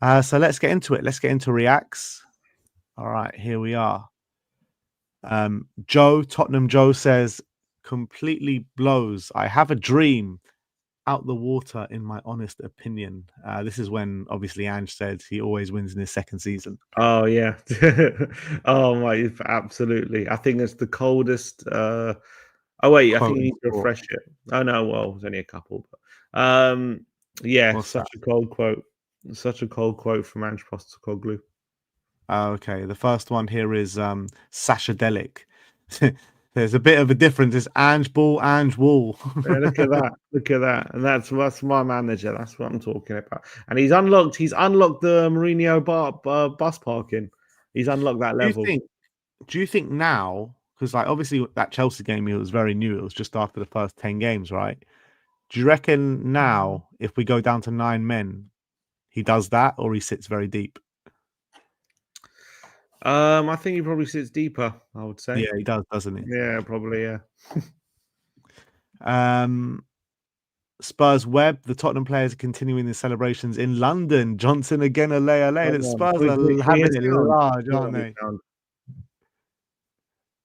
So let's get into it. Let's get into reacts. All right, here we are. Tottenham Joe says, completely blows. I have a dream. Out the water, in my honest opinion. This is when obviously Ange said he always wins in his second season. Oh yeah. Oh my, absolutely. I think it's the coldest. Oh wait, I think you need to refresh it. Oh no, well, there's only a couple. But, yeah, What's such that? a cold quote. Such a cold quote from Ange Postecoglou. Okay, the first one here is Sasha Delic. There's a bit of a difference. It's Ange Ball, Ange Wall. Yeah, look at that. Look at that. And that's my manager. That's what I'm talking about. And he's unlocked the Mourinho bus parking. He's unlocked that Do you level. think? Do you think now? Because like obviously that Chelsea game, it was very new. It was just after the first 10 games, right? Do you reckon now, if we go down to 9 men, he does that, or he sits very deep? I think he probably sits deeper, I would say. Yeah, he does, doesn't he? Yeah, probably, yeah. Spurs web, the Tottenham players are continuing the celebrations in London. Johnson again, ole. The Spurs are having it large, aren't they?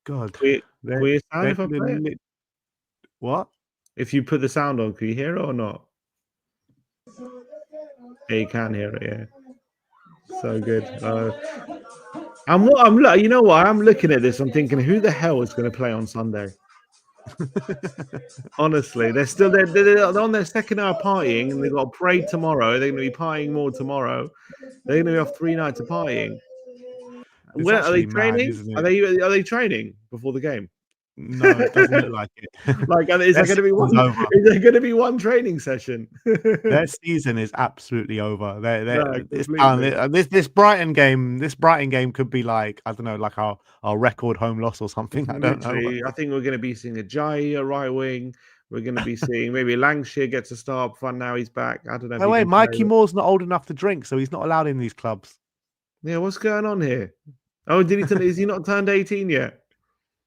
God. Can we sound if I play it? What? If you put the sound on, can you hear it or not? Yeah, you can hear it, yeah. So good. You know what? I'm looking at this. I'm thinking, who the hell is going to play on Sunday? Honestly, they're on their second hour partying, and they've got a parade tomorrow. They're going to be partying more tomorrow. They're going to be off 3 nights of partying. Where are they training? Mad, are they training before the game? No, it doesn't look like it. Like, is there going to be one? Is there going to be one training session? Their season is absolutely over. It's done. This Brighton game could be like, I don't know, like our record home loss or something. I don't know. I think we're going to be seeing a Jai at right wing. We're going to be seeing maybe Langshire gets a start fun now he's back. I don't know. Oh wait, Mikey Moore's not old enough to drink, so he's not allowed in these clubs. Yeah, what's going on here? Oh, is he not turned 18 yet?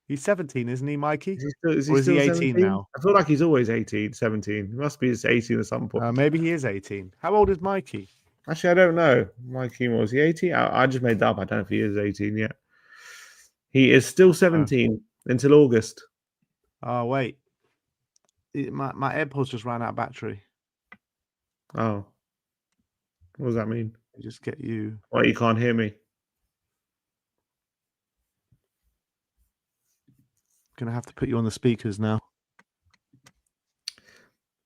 He's 17, isn't he, Mikey? Is he still 18 now? I feel like he's always 18, 17. He must be 18 at some point. Maybe he is 18. How old is Mikey? Actually, I don't know. Mikey Moore, is he 18? I just made that up. I don't know if he is 18 yet. He is still 17 until August. Oh, wait. My AirPods just ran out of battery. Oh. What does that mean? Just get you. Why, you can't hear me? Gonna have to put you on the speakers now.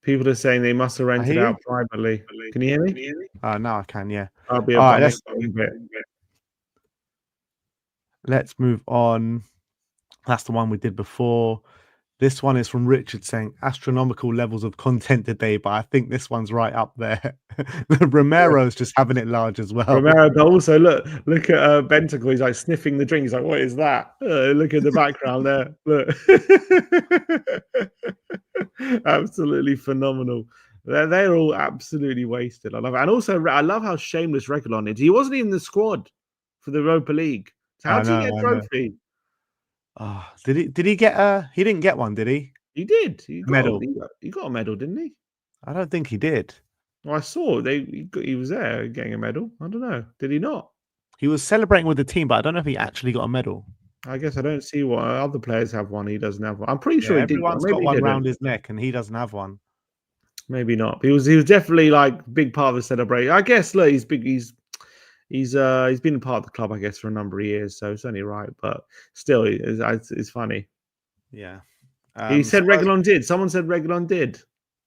People are saying they must have rented out privately. Can you hear me? Now I can, yeah. All right, let's move on. That's the one we did before. This one is from Richard saying astronomical levels of content today, but I think this one's right up there. Romero's just having it large as well. Romero, but also look at Bentacle. He's like sniffing the drink. He's like, "What is that?" Look at the background there. Look, absolutely phenomenal. They're all absolutely wasted. I love it, and also I love how shameless Reguilon is. He wasn't even in the squad for the Europa League. So how did he get a trophy? Oh, did he get he didn't get one, did he? He did. He got medal. He got a medal, didn't he? I don't think he did. Well, I saw he was there getting a medal. I don't know. Did he not? He was celebrating with the team, but I don't know if he actually got a medal. I guess I don't see what other players have one. He doesn't have one. I'm pretty sure he did. Everyone's got one around his neck, and he doesn't have one. Maybe not. He was definitely like big part of the celebration. I guess. Look, he's big. He's been a part of the club, I guess, for a number of years, so it's only right. But still, it's funny. Yeah. He said Reguilon did. Someone said Reguilon did.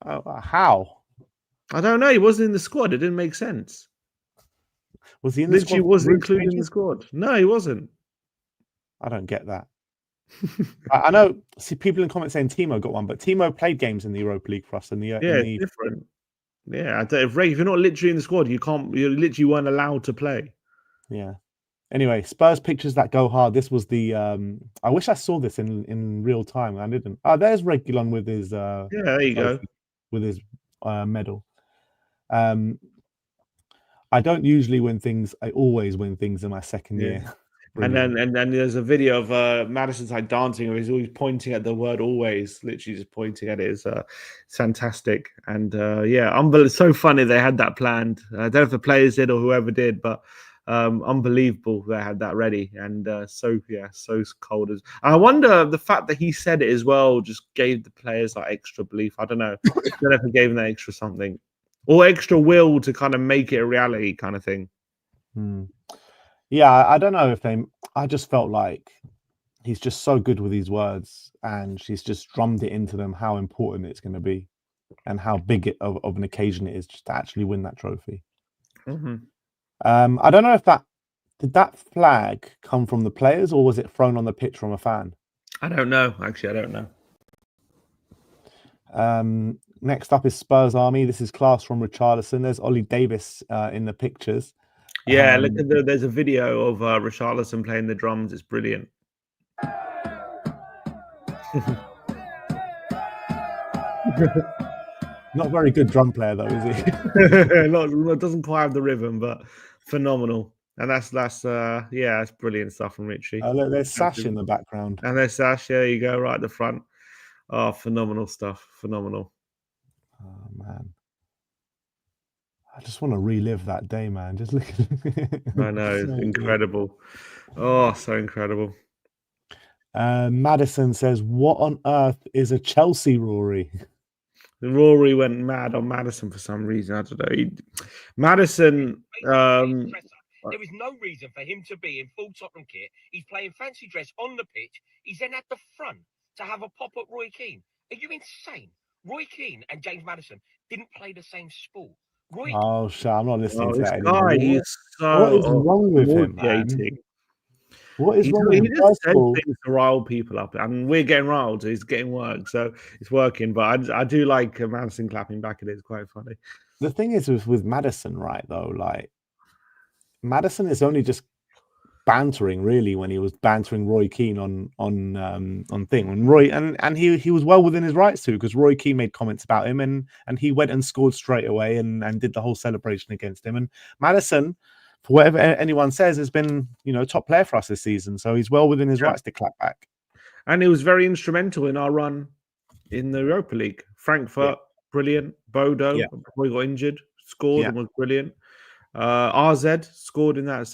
How? I don't know. He wasn't in the squad. It didn't make sense. Was he in the squad? Literally wasn't included in the squad. No, he wasn't. I don't get that. I know. See people in comments saying Timo got one, but Timo played games in the Europa League for us. It's different. Yeah, if you're not literally in the squad, you literally weren't allowed to play. Yeah. Anyway, Spurs pictures that go hard. This was the. I wish I saw this in real time. I didn't. Oh, there's Reguilon with his. Yeah, there you go. With his medal. I don't usually win things. I always win things in my second year. Brilliant. And then there's a video of Madison's like dancing, or he's always pointing at the word always, literally just pointing at it. It's fantastic. And yeah, unbelievable. So funny they had that planned. I don't know if the players did or whoever did, but unbelievable they had that ready. And so cold as I wonder the fact that he said it as well just gave the players like extra belief. I don't know. I don't know if it gave them that extra something or extra will to kind of make it a reality kind of thing. Yeah, I don't know if they. I just felt like he's just so good with his words, and she's just drummed it into them how important it's going to be, and how big of an occasion it is just to actually win that trophy. I don't know if did that flag come from the players or was it thrown on the pitch from a fan? I don't know. Actually, I don't know. Next up is Spurs Army. This is class from Richarlison. There's Ollie Davis in the pictures. Yeah, look at there's a video of Richarlison playing the drums. It's brilliant. Not a very good drum player though, is he? Doesn't quite have the rhythm, but phenomenal. And that's yeah, that's brilliant stuff from Richie. Look, there's Sash in the background. And there's Sash. There you go, right at the front. Oh, phenomenal stuff. Phenomenal. Oh man. I just want to relive that day, man. Just look at it. I know, it's incredible. Oh, so incredible. Madison says, "What on earth is a Chelsea Rory?" Rory went mad on Madison for some reason. I don't know. Madison. There is no reason for him to be in full Tottenham kit. He's playing fancy dress on the pitch. He's then at the front to have a pop at Roy Keane. Are you insane? Roy Keane and James Madison didn't play the same sport. Oh, shit, I'm not listening to that anymore. He's what is wrong with him, man? What is wrong with him? He just says things to rile people up, and we're getting riled. So he's getting work, so it's working. But I do like Madison clapping back at it. It's quite funny. The thing is with Madison, right? Though, like Madison is only just bantering really when he was bantering Roy Keane on thing when Roy and he was well within his rights to, because Roy Keane made comments about him and he went and scored straight away and did the whole celebration against him. And Madison, for whatever anyone says, has been, you know, top player for us this season, so he's well within his rights to clap back. And he was very instrumental in our run in the Europa League. Frankfurt, brilliant. Bodo, before he got injured, scored and was brilliant. RZ scored in the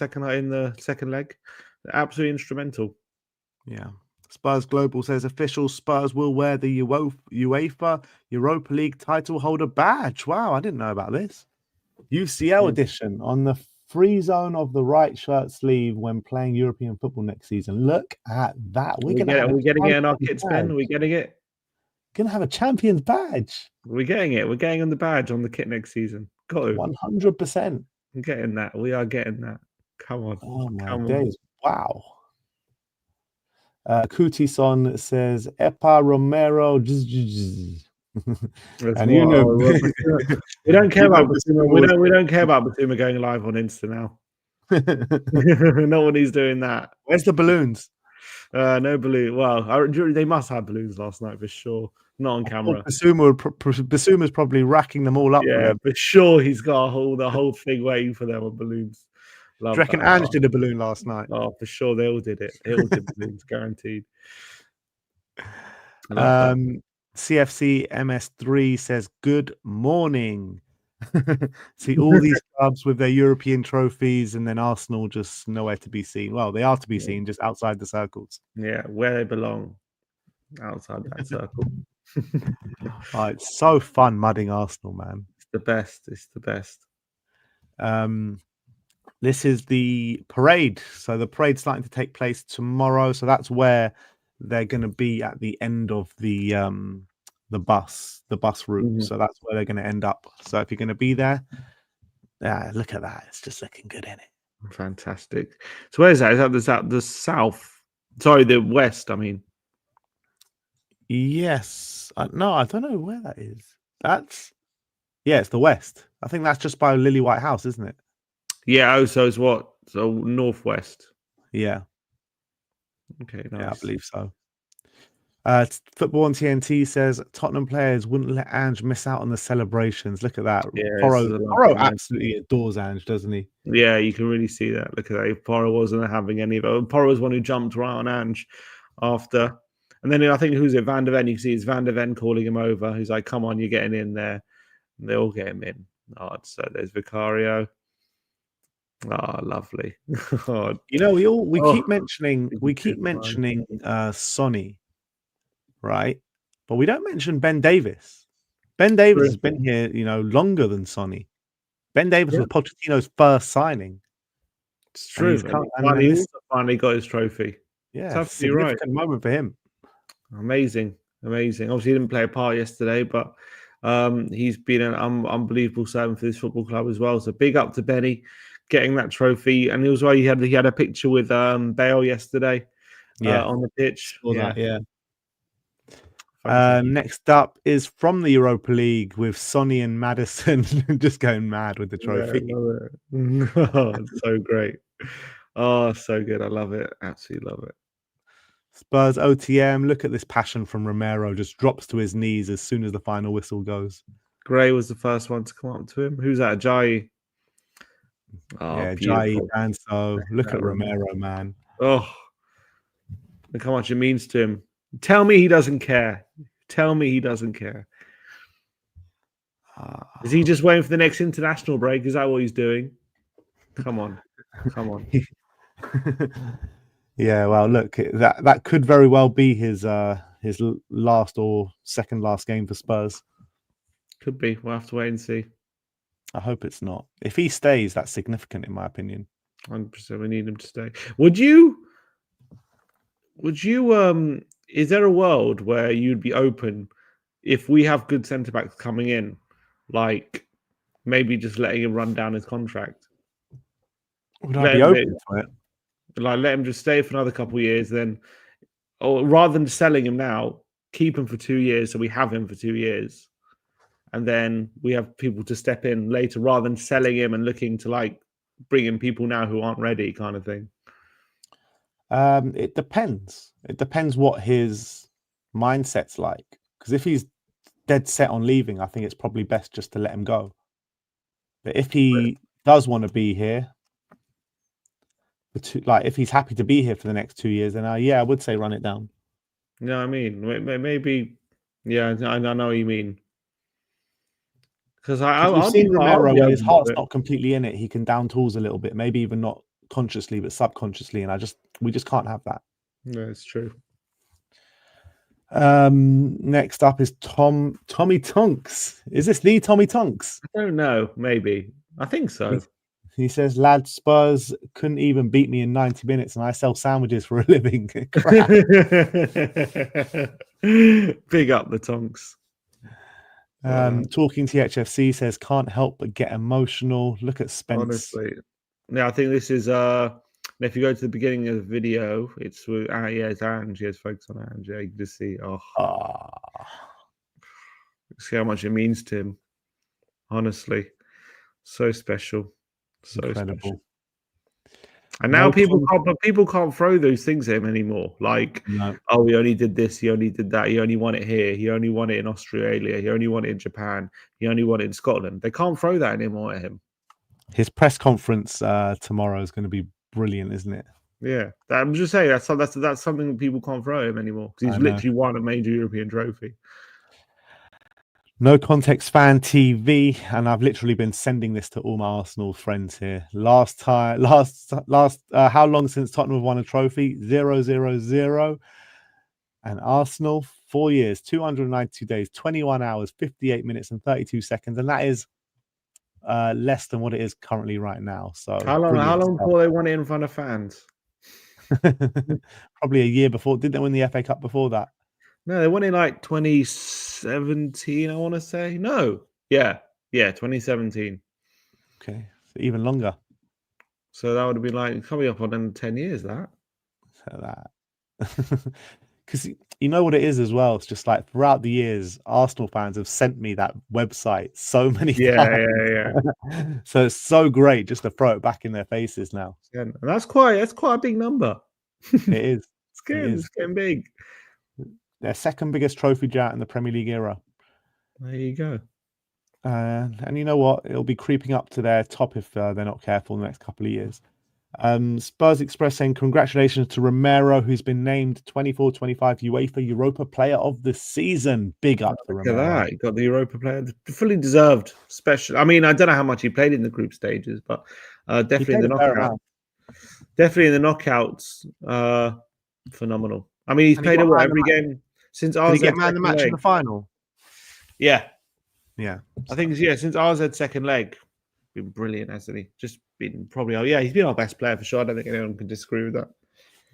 second leg. Absolutely instrumental. Yeah. Spurs Global says official Spurs will wear the UEFA Europa League title holder badge. Wow, I didn't know about this. UCL edition on the free zone of the right shirt sleeve when playing European football next season. Look at that. We're getting it in our kits, Ben. We're getting it. Gonna have a champions badge. We're getting it. We're getting on the badge on the kit next season. Got to. 100%. I'm getting that. We are getting that. Come on. Oh my days. Wow. Kutison says Epa Romero. And you know, we don't care about Basuma. We don't care about Basuma going live on Insta now. Not when he's doing that. Where's the balloons? No balloon. Well, they must have balloons last night for sure. Not on camera. Basuma's probably racking them all up. Yeah, for sure. He's got the whole thing waiting for them on balloons. Do you reckon Ange did a balloon last night? Oh, for sure. They all did it. They all did balloons, guaranteed. CFC MS3 says, good morning. See all these clubs with their European trophies, and then Arsenal just nowhere to be seen. Well, they are to be seen, just outside the circles. Yeah, where they belong, outside that circle. Oh, it's so fun mudding Arsenal, man. It's the best. It's the best. This is the parade. So the parade's starting to take place tomorrow. So that's where they're going to be at the end of the bus route. So that's where they're going to end up. So if you're going to be there, look at that. It's just looking good, isn't it? Fantastic. So where is that? Is that the south? Sorry, the west, I mean. Yes. No, I don't know where that is. It's the west. I think that's just by Lily White House, isn't it? Yeah. Oh, so it's what? So northwest. Yeah. Okay. Nice. Yeah, I believe so. Football on TNT says Tottenham players wouldn't let Ange miss out on the celebrations. Look at that. Yeah, Porro absolutely adores Ange, doesn't he? Yeah, you can really see that. Look at that. If Porro wasn't having any of it. Porro was one who jumped right on Ange after. And then I think, who's it? Van der Ven. You can see it's Van der Ven calling him over. He's like, come on, you're getting in there. And they all get him in. Oh, so there's Vicario. Oh, lovely. Oh, You know, we Oh, keep mentioning Sonny, right? But we don't mention Ben Davis. Ben Davis has been here, you know, longer than Sonny. Ben Davis was Pochettino's first signing. It's true. And he finally got his trophy. Yeah, significant moment for him. Amazing. Obviously, he didn't play a part yesterday, but he's been an unbelievable servant for this football club as well. So big up to Benny getting that trophy. And he had a picture with Bale yesterday. On the pitch. Next up is from the Europa League with Sonny and Maddison just going mad with the trophy. Oh, it's so great. Oh, so good. I love it. Absolutely love it. Spurs OTM. Look at this passion from Romero. Just drops to his knees as soon as the final whistle goes. Gray was the first one to come up to him. Who's that? Ajayi. Oh, yeah, Ajayi. And so look at Romero, man. Oh, look how much it means to him. Tell me he doesn't care. Tell me he doesn't care. Is he just waiting for the next international break? Is that what he's doing? Come on. Yeah, well, look, that could very well be his last or second last game for Spurs. Could be. We'll have to wait and see. I hope it's not. If he stays, that's significant in my opinion. 100%. We need him to stay. Would you is there a world where you'd be open if we have good centre backs coming in, like maybe just letting him run down his contract? Would I be open to it? Like, let him just stay for another couple of years, then, or rather than selling him now, keep him for 2 years so we have him for 2 years, and then we have people to step in later, rather than selling him and looking to like bring in people now who aren't ready, kind of thing. It depends. It depends what his mindset's like. Because if he's dead set on leaving, I think it's probably best just to let him go. But if he does want to be here, like if he's happy to be here for the next 2 years, then I would say run it down. No, I mean maybe, yeah, I know what you mean. Because I've seen Romero when his heart's not completely in it, he can down tools a little bit, maybe even not consciously but subconsciously, and we just can't have that. No, it's true. Next up is Tommy Tonks. Is this the Tommy Tonks? I don't know. Maybe. I think so. He says, "Lad, Spurs couldn't even beat me in 90 minutes, and I sell sandwiches for a living." Big up the Tonks. Talking THFC says, "Can't help but get emotional. Look at Spence." Honestly, yeah, I think this is if you go to the beginning of the video, it's with it's Ange. Yes, focus on Ange. Yeah, you can just see. See how much it means to him. Honestly, so special, so incredible. Special. And now people can't throw those things at him anymore. Like, oh, he only did this, he only did that, he only won it here, he only won it in Australia, he only won it in Japan, he only won it in Scotland. They can't throw that anymore at him. His press conference tomorrow is going to be brilliant, isn't it? Yeah, I'm just saying that's something that people can't throw at him anymore because he's literally won a major European trophy. No Context Fan TV, and I've literally been sending this to all my Arsenal friends here. How long since Tottenham have won a trophy? 0-0-0. And Arsenal, 4 years, 292 days, 21 hours, 58 minutes, and 32 seconds, and that is less than what it is currently right now. So how long before they won it in front of fans? Probably a year before. Did they win the FA Cup before that? No, they won in like 2017, I want to say. No. Yeah, 2017. Okay, so even longer. So that would have been like coming up on 10 years, that. Because you know what it is as well. It's just like throughout the years, Arsenal fans have sent me that website so many times. Yeah. So it's so great just to throw it back in their faces now. Yeah, and that's quite a big number. It is. It's good. It's getting big. their second biggest trophy drought in the Premier League era. There you go. And you know what? It'll be creeping up to their top if they're not careful in the next couple of years. Spurs Express saying congratulations to Romero, who's been named 24-25 UEFA Europa Player of the Season. Big up to Romero. Look at that. He got the Europa Player. Fully deserved. Special. I mean, I don't know how much he played in the group stages, but definitely in the knockout. Definitely in the knockouts. Phenomenal. I mean, he's played every game since Did he get man of the match in the final? Yeah. Yeah. I think, since RZ second leg, been brilliant, hasn't he? Just been probably, he's been our best player for sure. I don't think anyone can disagree with that.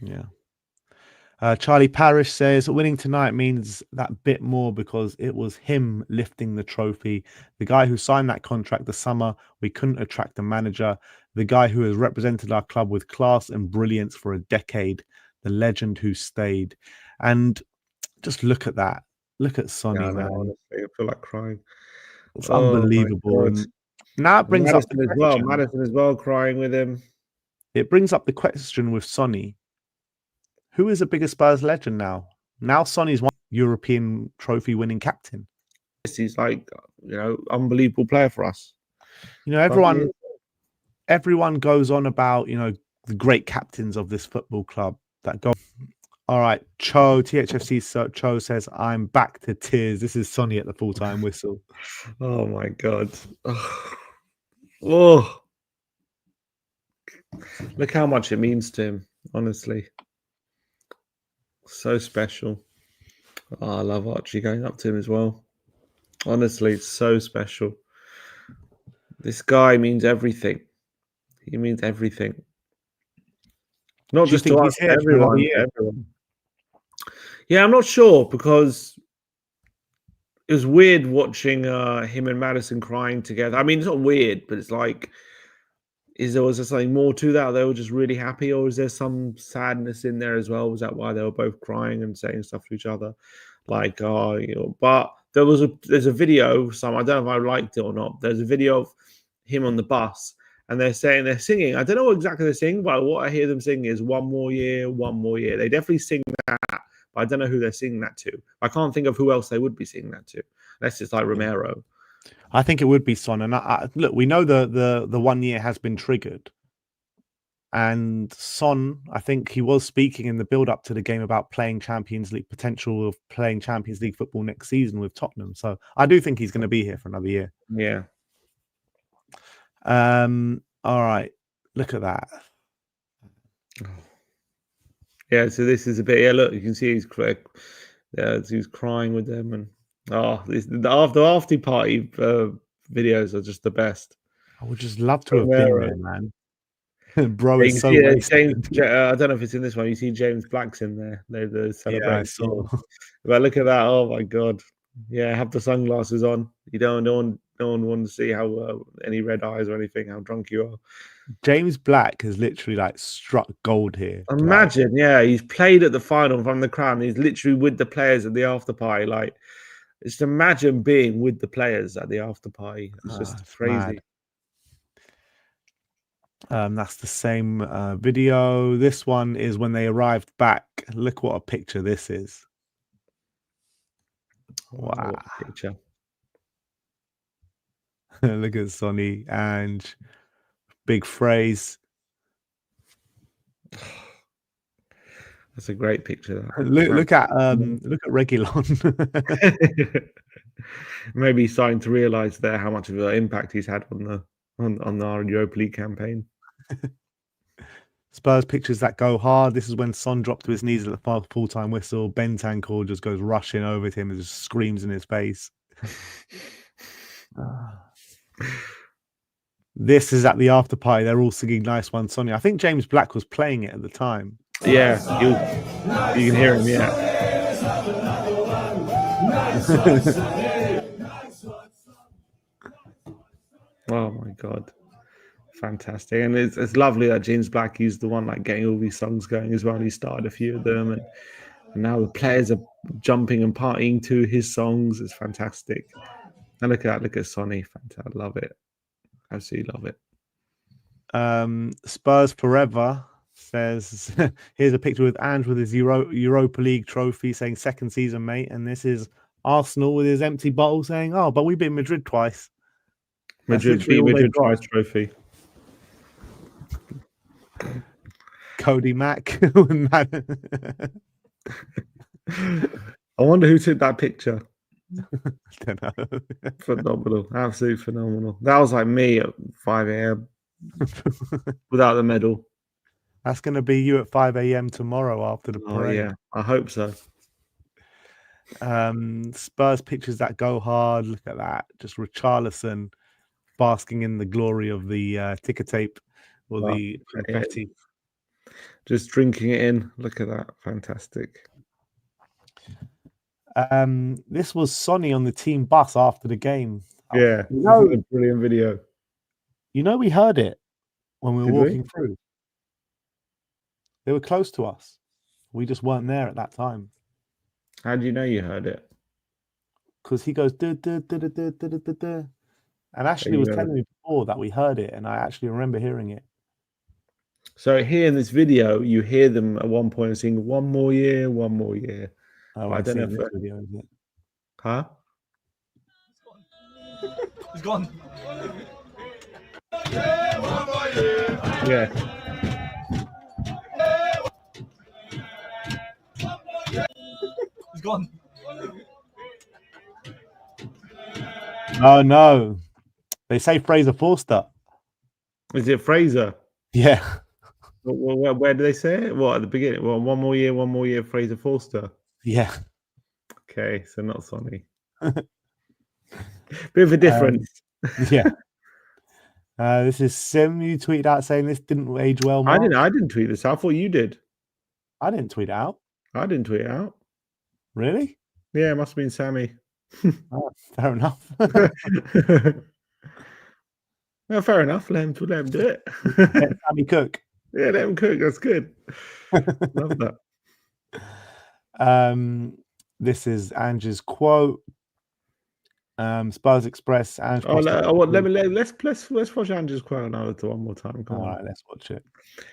Yeah. Charlie Parrish says winning tonight means that bit more because it was him lifting the trophy. The guy who signed that contract the summer we couldn't attract a manager. The guy who has represented our club with class and brilliance for a decade. The legend who stayed. And just look at that. Look at Sonny, man. Honestly, I feel like crying. It's unbelievable. And now it brings Madison up as well. Madison as well, crying with him. It brings up the question with Sonny. Who is a bigger Spurs legend now? Now Sonny's one European trophy winning captain. He's like, unbelievable player for us. Everyone goes on about, the great captains of this football club that go. All right, THFC Cho says, I'm back to tears. This is Sonny at the full-time whistle. Oh my God. Oh. Look how much it means to him, honestly. So special. I love Archie going up to him as well. Honestly, it's so special. This guy means everything. He means everything. Not just to us, everyone. Yeah, I'm not sure because it was weird watching him and Madison crying together. I mean, it's not weird, but it's like, was there something more to that? They were just really happy, or is there some sadness in there as well? Was that why they were both crying and saying stuff to each other? Like, but there's a video, I don't know if I liked it or not. There's a video of him on the bus, and they're singing. I don't know what exactly they're singing, but what I hear them singing is "One More Year, One More Year." They definitely sing that, but I don't know who they're singing that to. I can't think of who else they would be singing that to. Unless it's like Romero. I think it would be Son. And look, we know the 1 year has been triggered. And Son, I think he was speaking in the build-up to the game about playing Champions League, potential of playing Champions League football next season with Tottenham. So I do think he's going to be here for another year. Yeah. All right. Look at that. Yeah, so this is a bit. Yeah, look, you can see he's crying with them, and the after party videos are just the best. I would just love to have been there, man. Bro, it's so James. I don't know if it's in this one. You see James Black's in there. They're celebrating. Yeah, I saw. But look at that! Oh my God! Yeah, have the sunglasses on. No one wants to see how any red eyes or anything. How drunk you are. James Black has literally struck gold here. Imagine, he's played at the final from the crowd. He's literally with the players at the after party. Just imagine being with the players at the after party. It's just crazy. That's the same video. This one is when they arrived back. Look what a picture this is. Wow. What a picture. Look at Sonny and big phrase. That's a great picture. Look at Reguilon. Maybe he's starting to realise there how much of an impact he's had on our Europa League campaign. Spurs pictures that go hard. This is when Son dropped to his knees at the full-time whistle. Bentancur just goes rushing over to him and just screams in his face. This is at the after party. They're all singing "Nice One, Sonny." I think James Black was playing it at the time. Yeah, you can hear him. Yeah. Oh my God, fantastic! And it's lovely that James Black is the one getting all these songs going as well. He started a few of them, and now the players are jumping and partying to his songs. It's fantastic. And look at Sonny. Fantastic, love it. Absolutely love it. Spurs forever says, here's a picture with Ange with his Europa League trophy saying second season, mate. And this is Arsenal with his empty bottle saying, oh, but we beat Madrid twice. Madrid beat Madrid twice trophy. Cody Mack. I wonder who took that picture. Don't know. Phenomenal. Absolutely phenomenal. That was like me at 5 a.m. without the medal. That's going to be you at 5 a.m. tomorrow after the parade. Yeah, I hope so. Spurs pictures that go hard. Look at that. Just Richarlison basking in the glory of the ticker tape or the confetti. Just drinking it in. Look at that. Fantastic. This was Sonny on the team bus after the game. Yeah, a brilliant video. You know, we heard it when we were walking through. They were close to us. We just weren't there at that time. How do you know you heard it? Because he goes, duh, duh, duh, duh, duh, duh, duh, duh. And Ashley was telling me before that we heard it, and I actually remember hearing it. So here in this video, you hear them at one point sing "One more year, one more year." Oh, I don't know if this video is it. Huh? He's gone. Yeah. He's gone. Oh no. They say Fraser Forster. Is it Fraser? Yeah. Where do they say it? What, at the beginning? Well, one more year, Fraser Forster. Yeah. Okay, so not Sonny. Bit of a difference. Yeah. This is Sim. You tweeted out saying this didn't age well, Mark. I didn't tweet this. I thought you did. I didn't tweet it out. I didn't tweet it out. Really? Yeah, it must have been Sammy. Oh, fair enough. Well, fair enough. Let him do it. Let Sammy cook. Yeah, let him cook. That's good. Love that. This is Ange's quote. Spurs Express. Ange let's watch Ange's quote now one more time. All right, let's watch it.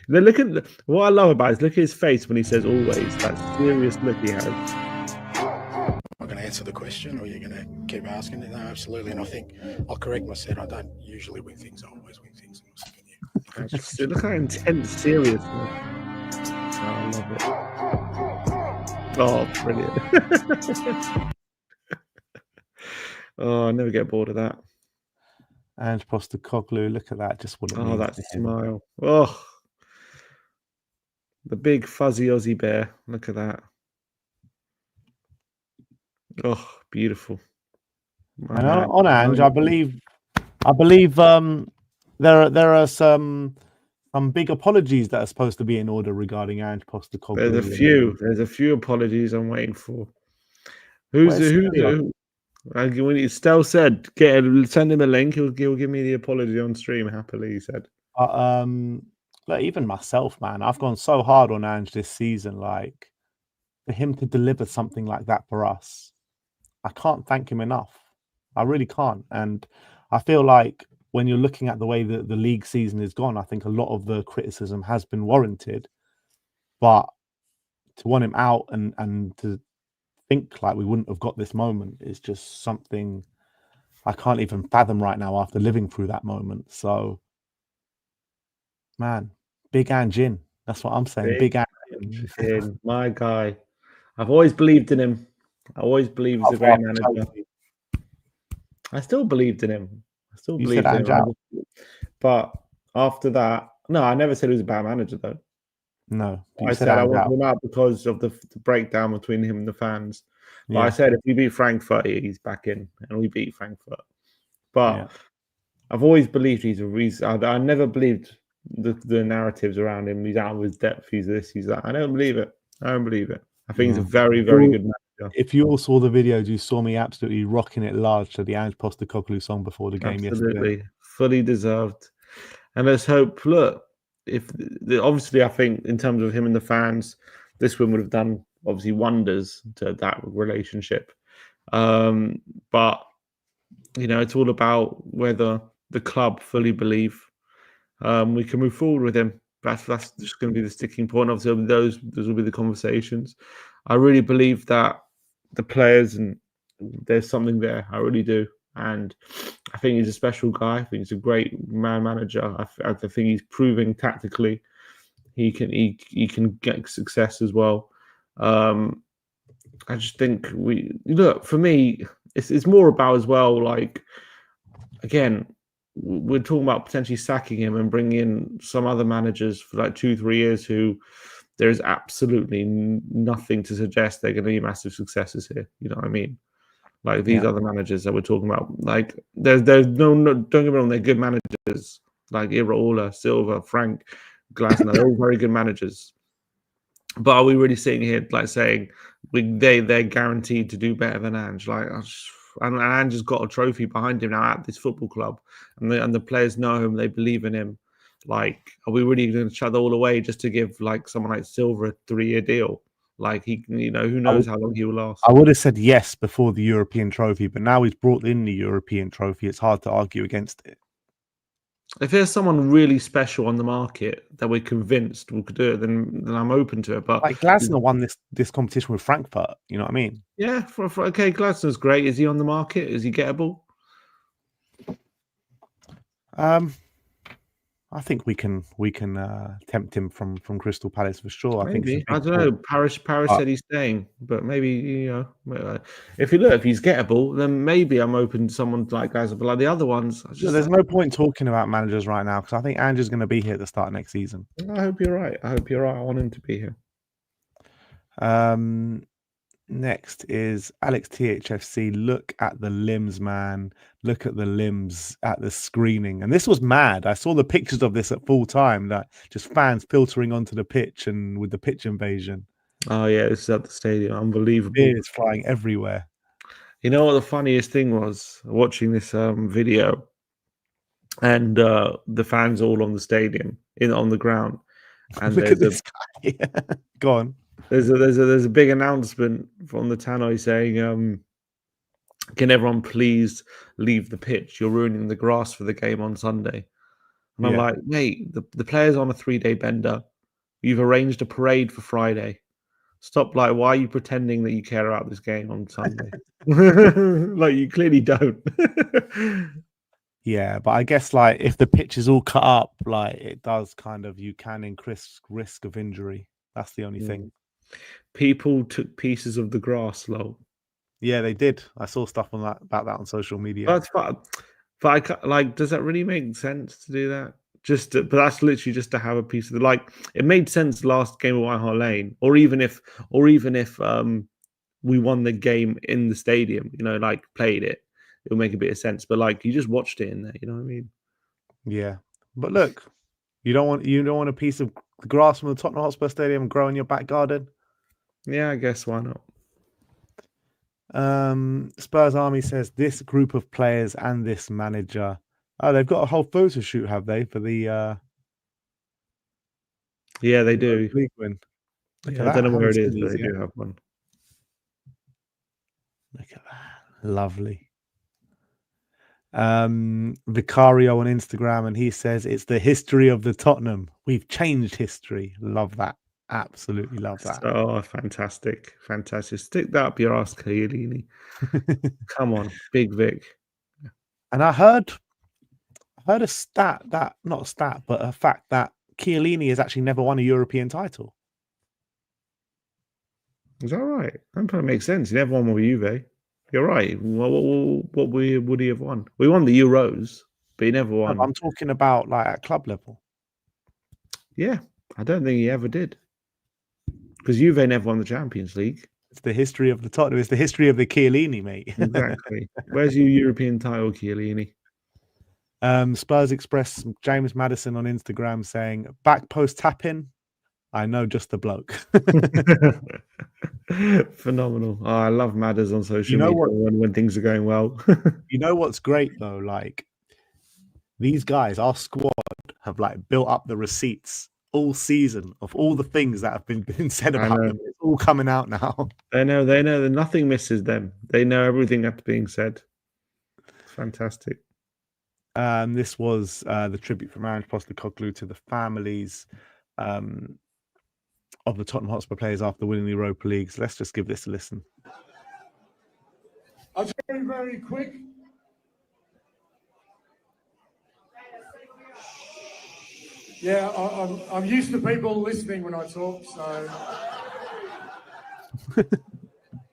Look at what I love about it is look at his face when he says always. That serious look he has. I'm going to answer the question, or you're going to keep asking it? No, absolutely. And I think I'll correct myself. I don't usually win things. I always win things. Look how intense, serious. I love it. Oh, brilliant. Oh, I never get bored of that. Ange Postecoglou, look at that. Just what it means. Oh, that smile. Oh, the big fuzzy Aussie bear. Look at that. Oh, beautiful. And on Ange, I believe there are some big apologies that are supposed to be in order regarding Ange Postecoglou. There's a few apologies I'm waiting for. When Stel said, send him a link. He'll give me the apology on stream happily. He said. Like even myself, man, I've gone so hard on Ange this season. Like for him to deliver something like that for us, I can't thank him enough. I really can't. And I feel like when you're looking at the way that the league season is gone, I think a lot of the criticism has been warranted. But to want him out and to think like we wouldn't have got this moment is just something I can't even fathom right now after living through that moment. So, man, big Ange in. That's what I'm saying. Big Ange in. My guy. I've always believed in him. I always believed he's a great manager. I still believed in him. But after that, no, I never said he was a bad manager, though. No, I said I wanted him out because of the breakdown between him and the fans. But I said if we beat Frankfurt, he's back in, and we beat Frankfurt. But I've always believed he's a reason. I never believed the narratives around him. He's out of his depth. He's this. He's that. I don't believe it. I think he's a very, very good manager. If you all saw the videos, you saw me absolutely rocking it large to the Ange Postecoglou song before the game yesterday. Fully deserved. And let's hope. Look. Obviously, I think in terms of him and the fans, this win would have done obviously wonders to that relationship. But it's all about whether the club fully believe we can move forward with him. That's just going to be the sticking point. Obviously, those will be the conversations. I really believe that the players and there's something there. I really do, and I think he's a special guy. I think he's a great manager. I think he's proving tactically he can get success as well. I just think for me, it's more about as well. Like again, we're talking about potentially sacking him and bringing in some other managers for like 2-3 years who there is absolutely nothing to suggest they're going to be massive successes here. You know what I mean? Like these other managers that we're talking about, like there's no don't get me wrong, they're good managers like Iraola, Silva, Frank, Glasner, they're all very good managers. But are we really sitting here like saying they're guaranteed to do better than Ange? Like, and Ange has got a trophy behind him now at this football club, and the players know him, they believe in him. Like, are we really going to shut all away just to give like someone like Silva a 3-year deal? Like he, who knows how long he will last. I would have said yes before the European trophy, but now he's brought in the European trophy. It's hard to argue against it. If there's someone really special on the market that we're convinced we could do it, then I'm open to it. But like Glasner won this competition with Frankfurt. You know what I mean? Yeah, okay, Glasner's great. Is he on the market? Is he gettable? I think we can tempt him from Crystal Palace for sure. Maybe. I don't know. Paris said he's staying, but maybe if he's gettable, then maybe I'm open to someone like guys. But like the other ones, there's no point talking about managers right now because I think Ange is going to be here at the start of next season. I hope you're right. I want him to be here. Next is Alex THFC. Look at the limbs, man. Look at the limbs at the screening. And this was mad. I saw the pictures of this at full time, that just fans filtering onto the pitch and with the pitch invasion. Oh, yeah, this is at the stadium. Unbelievable. Beers flying everywhere. You know what the funniest thing was? Watching this video and the fans all on the stadium, on the ground. And look at this guy. Go on. There's a big announcement from the tannoy saying, "Can everyone please leave the pitch? You're ruining the grass for the game on Sunday." And I'm like, mate, the player's on a 3-day bender. You've arranged a parade for Friday. Stop! Like, why are you pretending that you care about this game on Sunday? Like, you clearly don't. Yeah, but I guess like if the pitch is all cut up, like it does kind of, you can increase risk of injury. That's the only thing. People took pieces of the grass, lol. Yeah, they did. I saw stuff on about that on social media. That's fine. But like, does that really make sense to do that? But that's literally just to have a piece of it made sense last game of White Hart Lane, or even if we won the game in the stadium, like played it, it'll make a bit of sense. But like, you just watched it in there, you know what I mean? Yeah, but look, you don't want a piece of grass from the Tottenham Hotspur Stadium grow in your back garden? Yeah, I guess why not? Spurs Army says this group of players and this manager. Oh, they've got a whole photo shoot, have they, for the yeah, they do. League win. Yeah, I don't know where it is, but they do have one. Look at that. Lovely. Vicario on Instagram, and he says it's the history of the Tottenham. We've changed history. Love that. Absolutely love that. Oh, fantastic. Stick that up your ass, Chiellini. Come on, Big Vic. And I heard a stat that, not a stat, but a fact that Chiellini has actually never won a European title. Is that right? That probably makes sense. He never won with Juve. You're right. What would he have won? We won the Euros, but he never won. No, I'm talking about like at club level. Yeah, I don't think he ever did. Because Juve never won the Champions League. It's the history of the Tottenham. It's the history of the Chiellini, mate. Exactly. Where's your European title, Chiellini? Spurs Express, James Madison on Instagram saying, back post tapping. I know just the bloke. Phenomenal. Oh, I love Madders on social media when things are going well. You know what's great though? Like these guys, our squad, have like built up the receipts all season of all the things that have been said about them. It's all coming out now. They know that nothing misses them. They know everything that's being said. It's fantastic. This was the tribute from Ange Postecoglou to the families. of the Tottenham Hotspur players after winning the Europa League. So let's just give this a listen. I'll just be very quick. Yeah, I'm used to people listening when I talk, so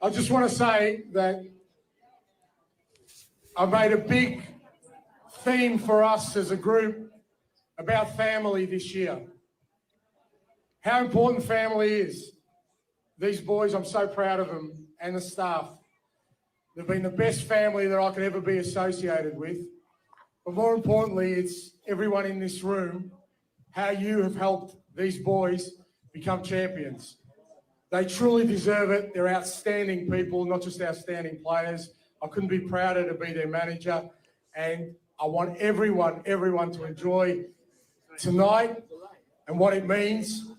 I just want to say that I made a big theme for us as a group about family this year. How important family is. These boys, I'm so proud of them and the staff. They've been the best family that I could ever be associated with. But more importantly, it's everyone in this room, how you have helped these boys become champions. They truly deserve it. They're outstanding people, not just outstanding players. I couldn't be prouder to be their manager. And I want everyone to enjoy tonight and what it means,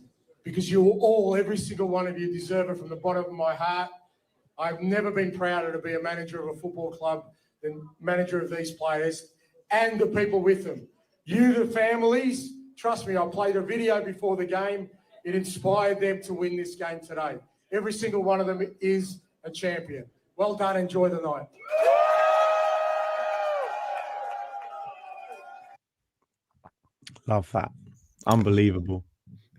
because you all, every single one of you, deserve it from the bottom of my heart. I've never been prouder to be a manager of a football club than manager of these players and the people with them. You, the families, trust me, I played a video before the game. It inspired them to win this game today. Every single one of them is a champion. Well done. Enjoy the night. Love that. Unbelievable.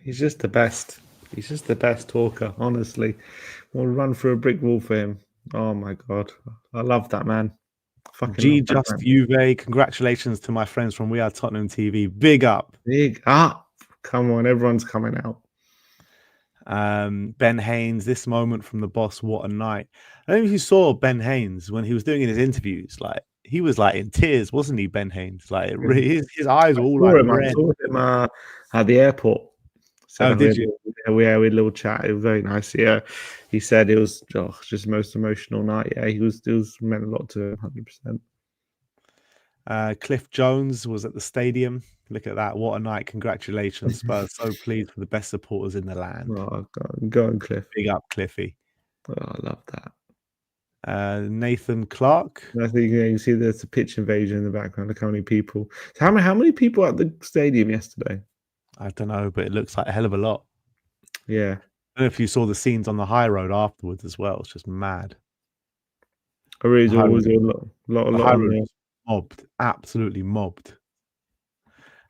He's just the best. He's just the best talker, honestly. We'll run through a brick wall for him. Oh my God. I love that man. G Just Juve, congratulations to my friends from WeAreTottenhamTV. Big up. Big up. Come on, everyone's coming out. Ben Haynes, this moment from the boss, what a night. I don't know if you saw Ben Haynes when he was doing his interviews, like he was like in tears, wasn't he, Ben Haynes? Like his eyes were all like red. I saw him at the airport. So did you? We had a little chat. It was very nice. Yeah, he said it was just the most emotional night. Yeah, it was meant a lot to him, 100%. Cliff Jones was at the stadium. Look at that! What a night! Congratulations, Spurs! So pleased for the best supporters in the land. Oh, go on, Cliff! Big up, Cliffy! Oh, I love that. Nathan Clark. I think you see there's a pitch invasion in the background. Look how many people. So how many people at the stadium yesterday? I don't know, but it looks like a hell of a lot. Yeah. I don't know if you saw the scenes on the high road afterwards as well. It's just mad. Was a lot mobbed, absolutely mobbed.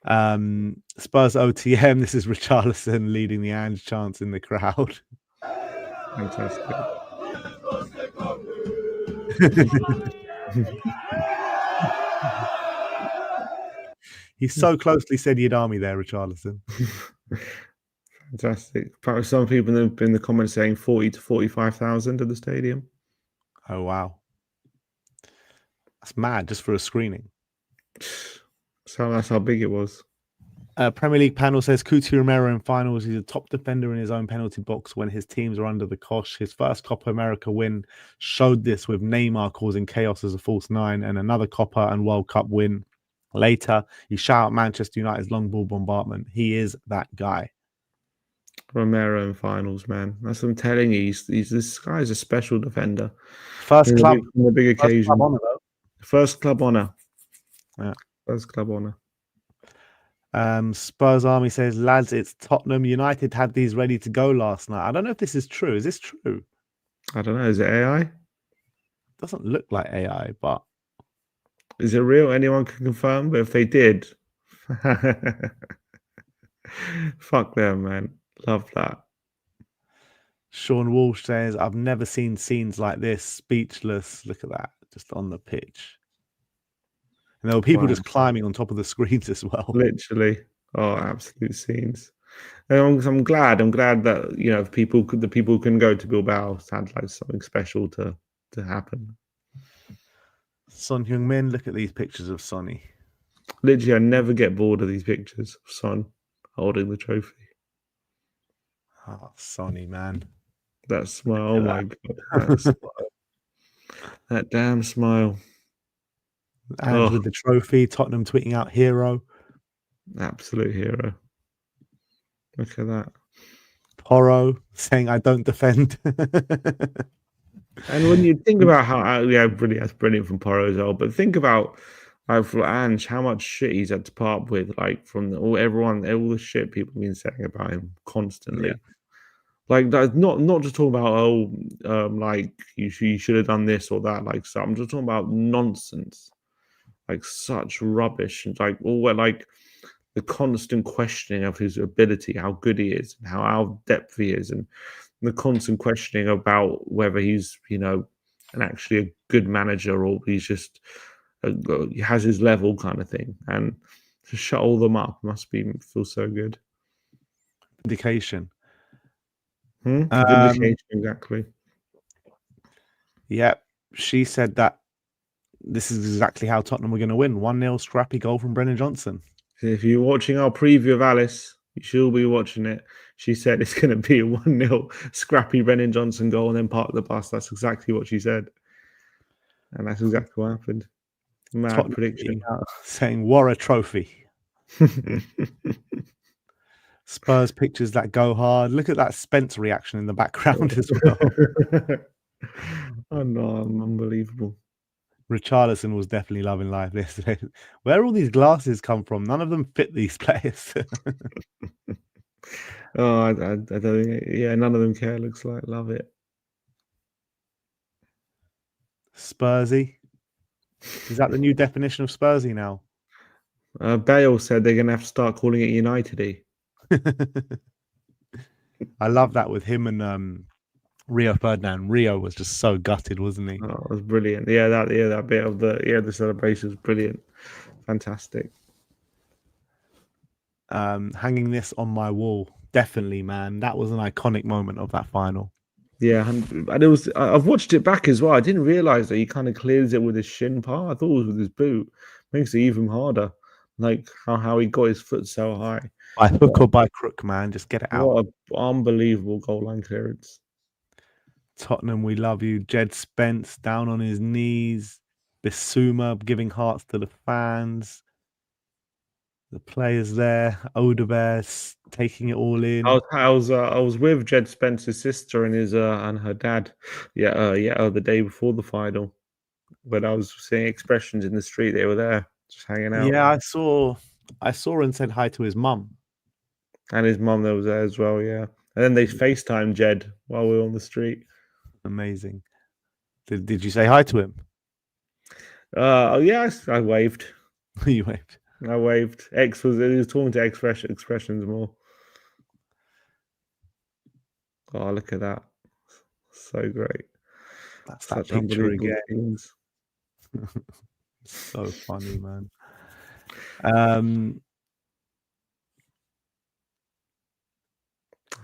Spurs OTM. This is Richarlison leading the Ange chants in the crowd. Fantastic. He so closely said Yadami there, Richarlison. Fantastic. Some people have been in the comments saying 40 to 45,000 at the stadium. Oh wow, that's mad just for a screening. So that's how big it was. Premier League panel says Cuti Romero in finals. He's a top defender in his own penalty box when his teams are under the cosh. His first Copa America win showed this, with Neymar causing chaos as a false nine, and another Copa and World Cup win later. You shout out Manchester United's long ball bombardment. He is that guy. Romero in finals, man. That's what I'm telling you. This guy's a special defender. First club on a big occasion. First club honor. Yeah. First club honor. Spurs Army says, lads, it's Tottenham. United had these ready to go last night. I don't know if this is true. Is this true? I don't know. Is it AI? Doesn't look like AI, but is it real? Anyone can confirm. But if they did, fuck them, man. Love that. Sean Walsh says, I've never seen scenes like this. Speechless. Look at that. Just on the pitch. And there were people just climbing on top of the screens as well. Literally. Oh, absolute scenes. And I'm glad that, you know, the people who can go to Bilbao had like something special to happen. Son Heung-min, look at these pictures of Sonny. Literally, I never get bored of these pictures of Son holding the trophy. Oh, Sonny, man. That smile. Oh my God. That smile. That damn smile. And with the trophy, Tottenham tweeting out hero. Absolute hero. Look at that. Porro saying, I don't defend. And when you think about how, yeah, brilliant, that's brilliant from Porro as well. But think about Like for Ange, how much shit he's had to part with, like from all the shit people have been saying about him constantly. Yeah. Like that's not just talking about like you should have done this or that. Like so I'm just talking about nonsense, like such rubbish, and like all like the constant questioning of his ability, how good he is, and how out of depth he is, and the constant questioning about whether he's actually a good manager or he's just he has his level kind of thing. And to shut all them up must feel so good. Vindication. Vindication, exactly. Yeah, she said that this is exactly how Tottenham were going to win. 1-0 scrappy goal from Brennan Johnson. If you're watching our preview of Alice, you should be watching it. She said it's going to be a 1-0 scrappy Brennan Johnson goal and then park the bus. That's exactly what she said. And that's exactly what happened. Mad Tottenham prediction. saying, "War a trophy." Spurs pictures that go hard. Look at that Spence reaction in the background as well. Oh no, unbelievable. Richarlison was definitely loving life yesterday. Where all these glasses come from? None of them fit these players. Oh, I don't think. Yeah, none of them care. Looks like love it. Spursy. Is that the new definition of Spursy now? Bale said they're going to have to start calling it United-y. I love that with him and Rio Ferdinand. Rio was just so gutted, wasn't he? Oh, it was brilliant. Yeah, that bit of the celebration was brilliant. Fantastic. Hanging this on my wall. Definitely, man. That was an iconic moment of that final. Yeah, and it was. I've watched it back as well. I didn't realize that he kind of clears it with his shin part. I thought it was with his boot. Makes it even harder. Like how he got his foot so high. By hook or by crook, man. Just get it out. What an unbelievable goal line clearance. Tottenham, we love you. Jed Spence down on his knees. Bissouma giving hearts to the fans. The players there. Odebear taking it all in. I was with Jed Spence's sister and his and her dad. The day before the final, when I was seeing expressions in the street, they were there just hanging out. Yeah, I saw and said hi to his mum. And his mum that was there as well, yeah. And then they FaceTimed Jed while we were on the street. Amazing. Did you say hi to him? Yes, I waved. You waved. I waved. He was talking to expressions more. Oh, look at that. So great. That's that Such picture again. Feelings. So funny, man.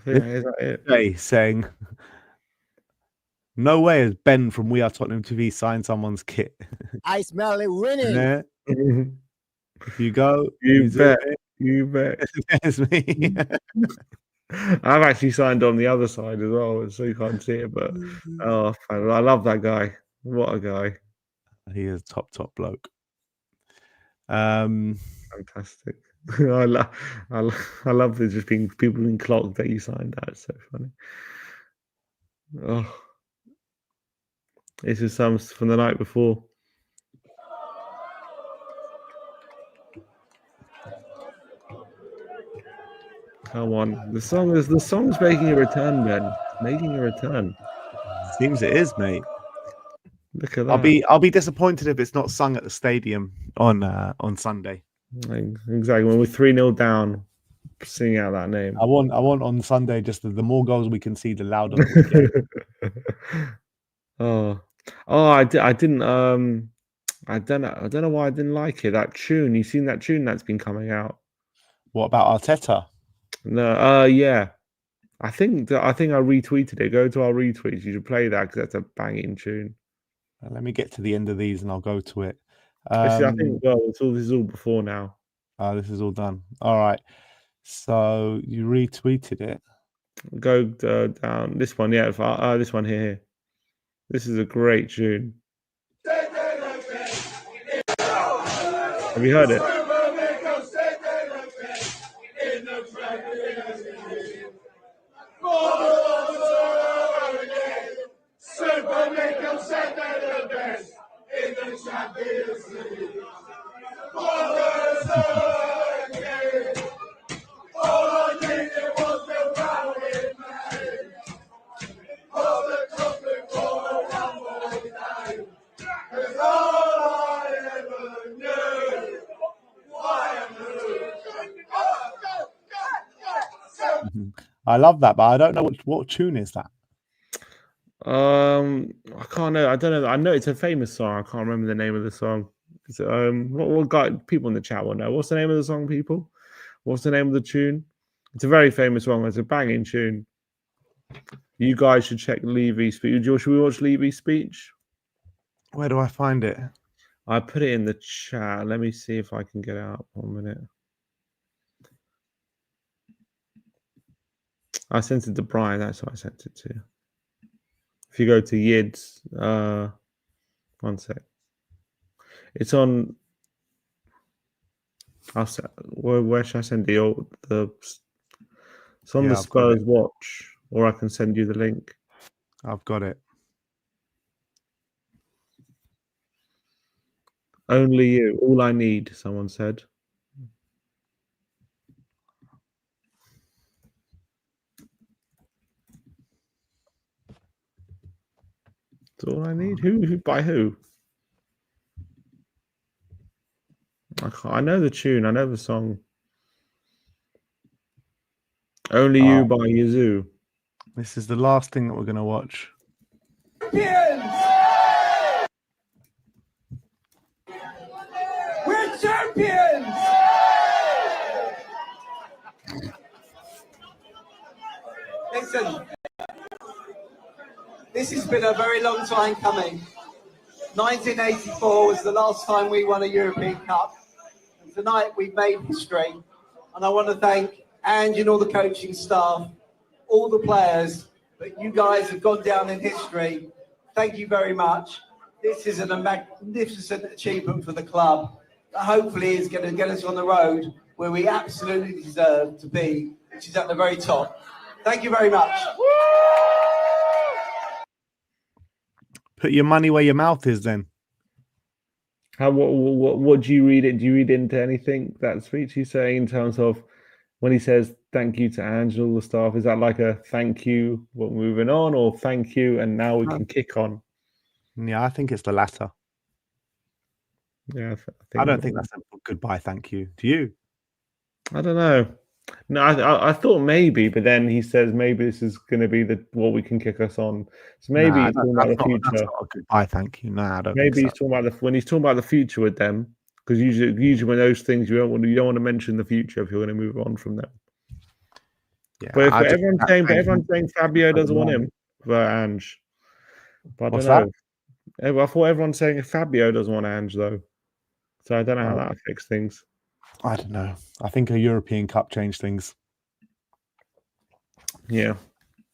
Yeah, is that it? Jay saying, "No way has Ben from We Are Tottenham TV signed someone's kit." I smell it winning. There. If you go, You bet. You bet. There's me. I've actually signed on the other side as well, so you can't see it. But I love that guy. What a guy! He is top bloke. Fantastic. I love there's just being people being clocked that you signed that. It's so funny. Oh, this is some from the night before. Come on, the song's making a return, Ben. It's making a return. Seems it is, mate. Look at that. I'll be disappointed if it's not sung at the stadium on Sunday. Exactly. When we're 3-0 down, sing out that name. I want on Sunday just the more goals we can see, the louder we get. I didn't I don't know why I didn't like it. That tune. You seen that tune that's been coming out? What about Arteta? No, yeah. I think I retweeted it. Go to our retweets. You should play that because that's a banging tune. Let me get to the end of these and I'll go to it. I think this is all before now. This is all done. All right. So you retweeted it. Go down this one. Yeah, this one here. This is a great tune. Have you heard it? I love that, but I don't know what tune is that. I can't know. I don't know. I know it's a famous song. I can't remember the name of the song. Is it, what guy? People in the chat will know. What's the name of the song, people? What's the name of the tune? It's a very famous song. It's a banging tune. You guys should check Levy's speech. Should we watch Levy's speech? Where do I find it? I put it in the chat. Let me see if I can get it out. 1 minute. I sent it to Brian. That's what I sent it to. If you go to Yids, 1 sec. It's on. Where should I send the? It's on the Spurs watch, or I can send you the link. I've got it. Only you, all I need. Someone said. That's all I need. Who? By who? I know the tune. I know the song. Only You by Yazoo. This is the last thing that we're going to watch. Champions! We're champions! Listen, this has been a very long time coming. 1984 was the last time we won a European Cup. And tonight we've made history. And I want to thank Ange and all the coaching staff, all the players, but you guys have gone down in history. Thank you very much. This is a magnificent achievement for the club that hopefully is going to get us on the road where we absolutely deserve to be, which is at the very top. Thank you very much. Put your money where your mouth is then. What do you read it? Do you read into anything that speech he's saying in terms of when he says thank you to Ange and all the staff? Is that like a thank you, we're moving on, or thank you and now we can kick on? Yeah, I think it's the latter. Yeah, I don't think that's a goodbye thank you. Do you? I don't know. No, I thought maybe, but then he says maybe this is going to be what we can kick us on. So maybe he's talking about the future. That's not a goodbye thank you. No, I don't. Maybe he's talking about when he's talking about the future with them, because usually when those things you don't want to mention the future if you're going to move on from them. Yeah, but everyone's saying Fabio doesn't want him for Ange. But I don't know. I thought everyone's saying Fabio doesn't want Ange though. So I don't know how that affects things. I don't know. I think a European Cup changed things. Yeah.